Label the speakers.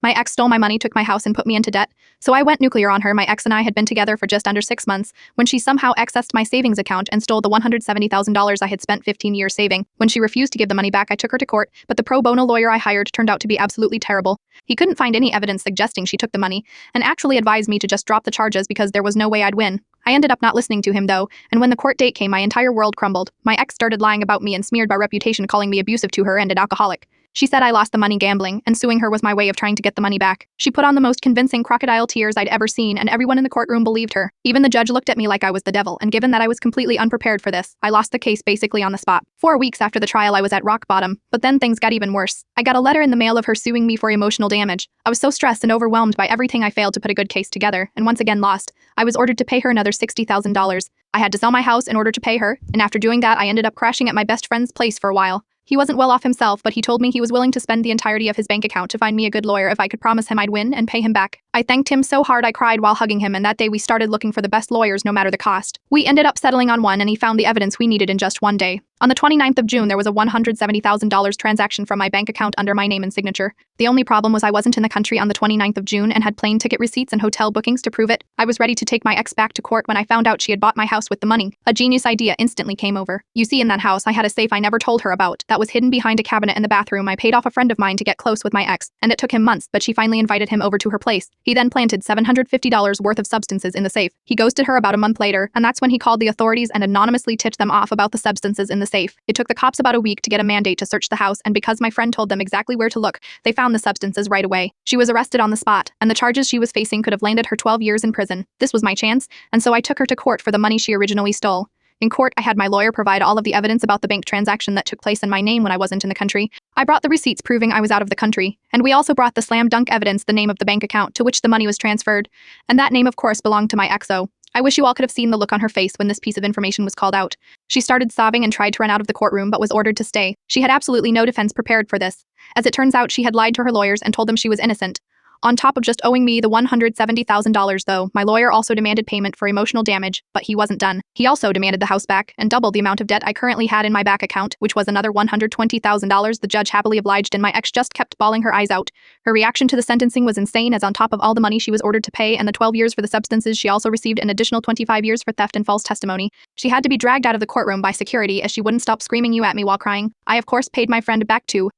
Speaker 1: My ex stole my money, took my house, and put me into debt. So I went nuclear on her. My ex and I had been together for just under 6 months when she somehow accessed my savings account and stole the $170,000 I had spent 15 years saving. When she refused to give the money back, I took her to court, but the pro bono lawyer I hired turned out to be absolutely terrible. He couldn't find any evidence suggesting she took the money, and actually advised me to just drop the charges because there was no way I'd win. I ended up not listening to him though, and when the court date came, my entire world crumbled. My ex started lying about me and smeared my reputation, calling me abusive to her and an alcoholic. She said I lost the money gambling, and suing her was my way of trying to get the money back. She put on the most convincing crocodile tears I'd ever seen, and everyone in the courtroom believed her. Even the judge looked at me like I was the devil, and given that I was completely unprepared for this, I lost the case basically on the spot. 4 weeks after the trial, I was at rock bottom, but then things got even worse. I got a letter in the mail of her suing me for emotional damage. I was so stressed and overwhelmed by everything I failed to put a good case together, and once again lost. I was ordered to pay her another $60,000. I had to sell my house in order to pay her, and after doing that, I ended up crashing at my best friend's place for a while. He wasn't well off himself, but he told me he was willing to spend the entirety of his bank account to find me a good lawyer if I could promise him I'd win and pay him back. I thanked him so hard I cried while hugging him, and that day we started looking for the best lawyers no matter the cost. We ended up settling on one, and he found the evidence we needed in just one day. On the 29th of June, there was a $170,000 transaction from my bank account under my name and signature. The only problem was I wasn't in the country on the 29th of June and had plane ticket receipts and hotel bookings to prove it. I was ready to take my ex back to court when I found out she had bought my house with the money. A genius idea instantly came over. You see, in that house, I had a safe I never told her about that was hidden behind a cabinet in the bathroom. I paid off a friend of mine to get close with my ex, and it took him months, but she finally invited him over to her place. He then planted $750 worth of substances in the safe. He ghosted her about a month later, and that's when he called the authorities and anonymously tipped them off about the substances in the safe. It took the cops about a week to get a mandate to search the house, and because my friend told them exactly where to look, they found the substances right away. She was arrested on the spot, and the charges she was facing could have landed her 12 years in prison. This was my chance, and so I took her to court for the money she originally stole. In court, I had my lawyer provide all of the evidence about the bank transaction that took place in my name when I wasn't in the country. I brought the receipts proving I was out of the country, and we also brought the slam dunk evidence, the name of the bank account to which the money was transferred, and that name of course belonged to my exo. I wish you all could have seen the look on her face when this piece of information was called out. She started sobbing and tried to run out of the courtroom but was ordered to stay. She had absolutely no defense prepared for this. As it turns out, she had lied to her lawyers and told them she was innocent. On top of just owing me the $170,000 though, my lawyer also demanded payment for emotional damage, but he wasn't done. He also demanded the house back and doubled the amount of debt I currently had in my back account, which was another $120,000. The judge happily obliged and my ex just kept bawling her eyes out. Her reaction to the sentencing was insane, as on top of all the money she was ordered to pay and the 12 years for the substances, she also received an additional 25 years for theft and false testimony. She had to be dragged out of the courtroom by security as she wouldn't stop screaming "you" at me while crying. I of course paid my friend back too.